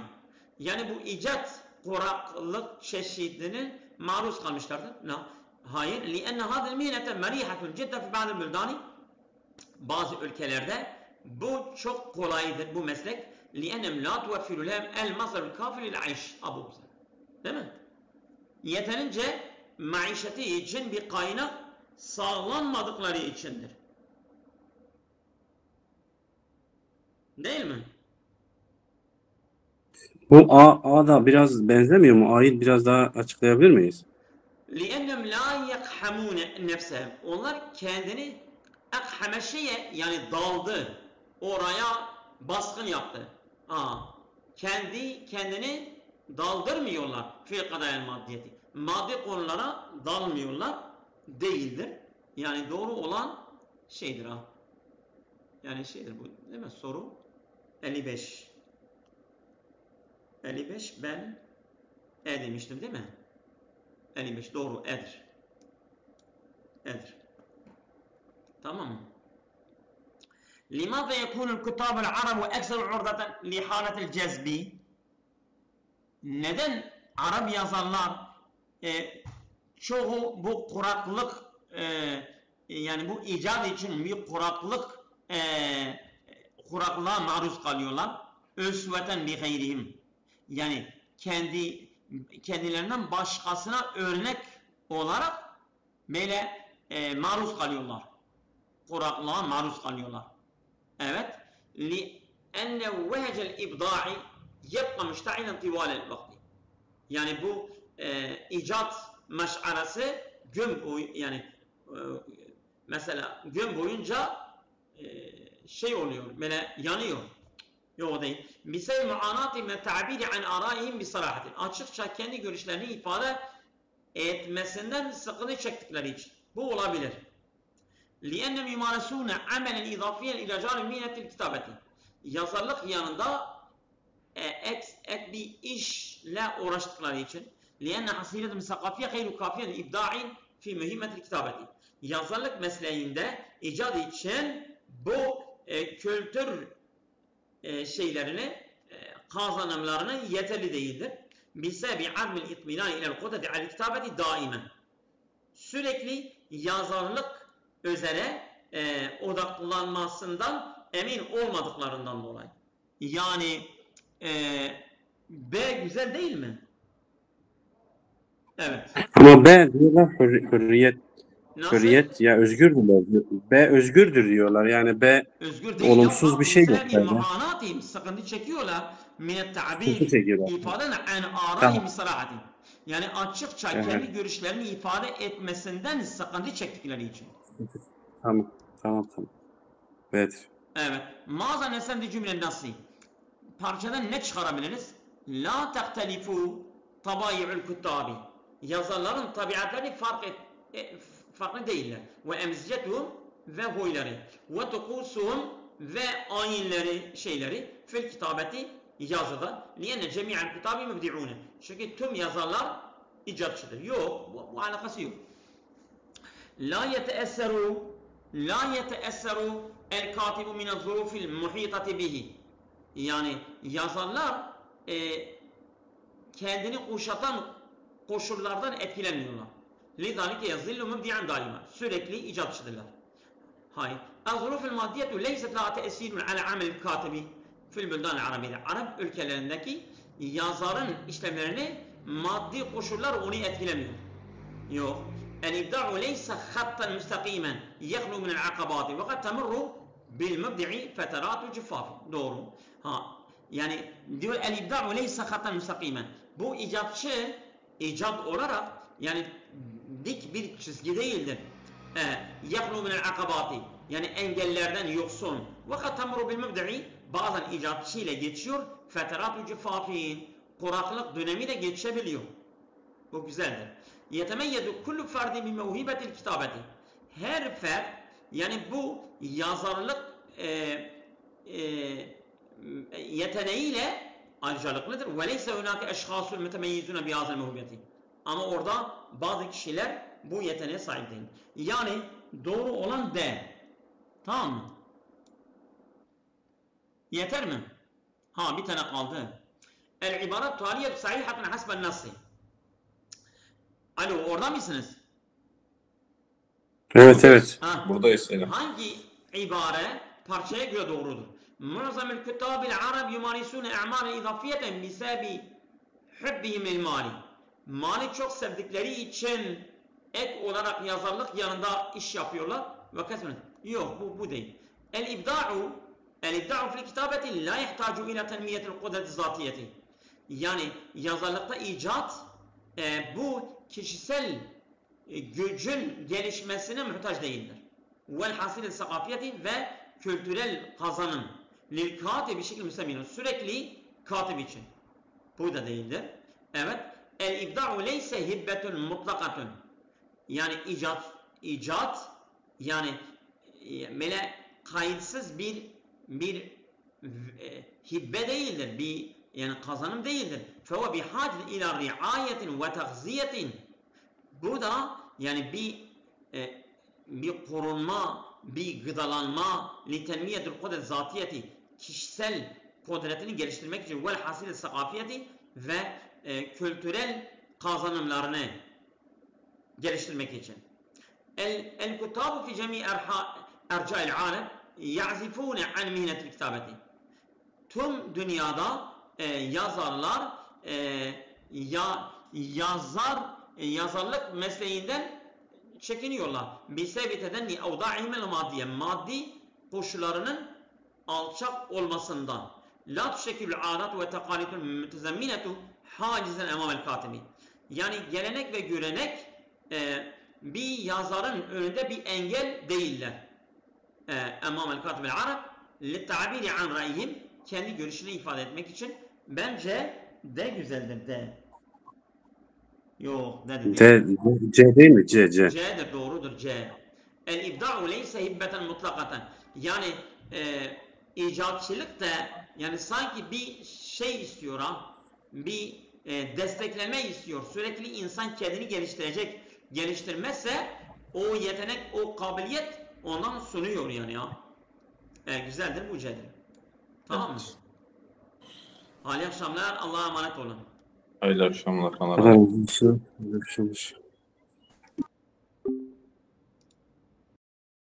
Yani bu icat kuraklık çeşidine maruz kalmışlardır. Hayır. لِأَنَّ هَذَا الْمِهْنَةَ مَرِيحَةٌ جِدًّا فِي بَعْضِ الْبُلْدَانِ. Bazı ülkelerde bu çok kolaydır bu meslek. لِأَنَّمْ لَا تُوَفِّرُ لَهُمْ الْمَصْدَرُ الْكَافِي لِلْعَيْشِ. Değil mi? Yeterince maişeti için bir kaynak sağlanmadıkları içindir. Değil mi? Bu A da biraz benzemiyor mu? A'yı biraz daha açıklayabilir miyiz? لِأَنَّمْ لَا يَقْحَمُونَ نَفْسَهُمْ. Onlar kendini ekhameşeye yani daldı. Oraya baskın yaptı. Kendini daldırmıyorlar. Fî kadâel maddiyeti. Maddi konulara dalmıyorlar. Değildir. Yani doğru olan şeydir ha. Yani şeydir bu. Değil mi? Soru 55. 55 ben demiştim değil mi? 55 doğru edir. Tamam mı? لماذا يكون الكتاب العرب أكثر عرضة لحالة الجذب? Neden Arap yazarlar çoğu bu kuraklık yani bu icat için bir kuraklığa maruz kalıyorlar. Üsveten li gayrihim. Yani kendilerinden başkasına örnek olarak böyle maruz kalıyorlar. Kuraklığa maruz kalıyorlar. Evet. لِأَنَّ وَهَجَ الْاِبْضَاعِ يَبْقَ مُشْتَعِلًا طِوَالَ الْوَقْتِ. Yani bu icat meş'arası mesela gün boyunca şey oluyor, böyle yanıyor. Yok değil. بِسَيْ مُعَانَاتِ مَتَعْبِيرِ عَنْ آرَائِهِمْ بِصَرَاحَةٍ. Açıkça kendi görüşlerini ifade etmesinden sıkıntı çektikleri için. Bu olabilir. لِأَنَّمْ يُمَارَسُونَ عَمَلًا اِضَافِيًا اِلَى جَانِ مِهْنَةِ الْكِتَابَةِ. Yazarlık yanında ek bir işle uğraştıkları için. لِأَنَّ حَصِيلَةً مِسَقَافِيَ خَيْرُ كَافِيًا اِبْدَاعٍ فِي مُهِمَّةِ الْكِتَابَةِ. Yazarlık mesleğinde icat için bu kültür şeylerini kazanımlarına yeterli değildir. بِسَبِ عَدْمِ الْاِطْمِنَانِ اِلَى الْقُدَةِ عَلِ الْكِتَابَةِ دَائِمًا. Sürekli yazarlık üzere odaklanmasından emin olmadıklarından dolayı. Yani B güzel değil mi? Evet. Ama B diyorlar hürriyet. Nasıl? Hürriyet ya özgürdürler. B özgürdür diyorlar. Yani B Özgür değil olumsuz ya. bir şey yok. Bir muhanatihim. Sıkıntı çekiyorlar. Minet Sıkıntı ta'bir. çekiyorlar. İfaden an arayim Tamam. bisarahatin. Yani açıkça Evet. kendi görüşlerini ifade etmesinden sıkıntı çektikleri için. Tamam. Evet. Evet. Maza nesem cümle nasıl? Parçadan ne çıkarabiliriz? La tehtelifu tabayi'ul kuttabi. Yazarların tabiatları farklı değiller. Ve emzicetuhum ve huyları. Ve tukusuhum ve ayinleri şeyleri fil kitabeti yazıda. Liyenne cemi'al kutabi mübdi'une. Çünkü tüm yazarlar icatçıdır. Yok. Bu alakası yok. La yeteesseru el katibu minel zurufil muhitati bihi. Yani yazarlar kendini kuşatan koşullardan etkilenmiyorlar. Lidalike yazillu mübdi'an daima. Sürekli icatçıdırlar. Hayır. El-zurufil maddiyetu leyset la teessirun ala amel katibi fil büldan arabiyle. Arap ülkelerindeki yazarın işlemlerini maddi koşullar onu etkilemiyor. Yok. El-ibda'u leyse hattan müstakimen yehlu minel akabati ve kad temurru bil mübdi'i feteratu ciffafi. Doğru. Yani diyor el-ibda'u leyse hattan müstakimen. Bu icat olarak yani dik bir çizgi değildir. Yehlu minel akabati. Yani engellerden yoksun. Ve kad temurru bil mübdi'i. Bazen icatçıyla geçiyor. Feteratu ciffafin. Kuraklık dönemi de geçebiliyor. Bu güzeldir. Yetemeyyedu kullu ferdi bi mevhibetil kitabeti. Her fert yani bu yazarlık yeteneğiyle ayrıcalıklıdır. Ve leyse hunake eşhasul mütemeyyizune bi hazal mevhibeti. Ama orada bazı kişiler bu yeteneğe sahip değil. Yani Doğru olan D. Tamam mı? Yeter mi? Ha bir tane kaldı. El ibaret taliyet sahihatun hasben nasi. Alo orada mısınız? Evet evet. Ha. Buradayız Selim. Hangi ibare parçaya göre doğrudur? Muazzamul kutabil arab yumarisune a'malen idafiyeten bisabi hubbihimil mali. Mali çok sevdikleri için ek olarak yazarlık yanında iş yapıyorlar ve kesmen. Yok bu değil. El-ibda'u fil kitabeti la yahtaju ila tenmiyetil kudreti zatiyeti. Yani yazarlıkta icat bu kişisel gücün gelişmesine muhtaç değildir. Vel hasil sakafiyeti ve kültürel kazanım. Lil katib bir şekilde müsemmin. Sürekli katip için. Bu da değildir. Evet. El ibda'u leyse hibbetun mutlakatun. Yani icat yani böyle kayıtsız bir hibbe değildir. Bir yani kazanım değildir. Feve bihacin ila riayetin ve tahziyetin. Bu da yani bir korunma, bir gıdalanma, litenmiyetul kudret zatiyeti, kişisel kudretini geliştirmek için vel hasil sakafiyeti ve kültürel kazanımlarını geliştirmek için. El-kutabu fi cemi erca'il alem ya'zifune an mihnetil kitabeti. Tüm dünyada yazarlar yazarlık mesleğinden çekiniyorlar. Bisebi tedenni evda'ihimel maddiye. Maddi koşullarının alçak olmasından. La tuşekilü adat ve tekalitun mütezemminetu hacizen emamel katibi. Yani gelenek ve görenek bir yazarın önünde bir engel değiller. Emamel katibil arab li'tabiri an ra'yihim, kendi görüşünü ifade etmek için. Bence D güzeldir, D. Yok, ne dedi? C değil mi? C. C'dir, doğrudur, C. El-ibda'u leyse hibbeten mutlakaten. Yani icatçılık da yani sanki bir şey istiyor ha, bir destekleme istiyor. Sürekli insan kendini geliştirecek. Geliştirmezse o yetenek, o kabiliyet ondan sunuyor yani ya. Güzeldir bu C'dir. Tamam mı? Hayırlı akşamlar, Allah'a emanet olun. Hayırlı akşamlar. Allah razı olsun.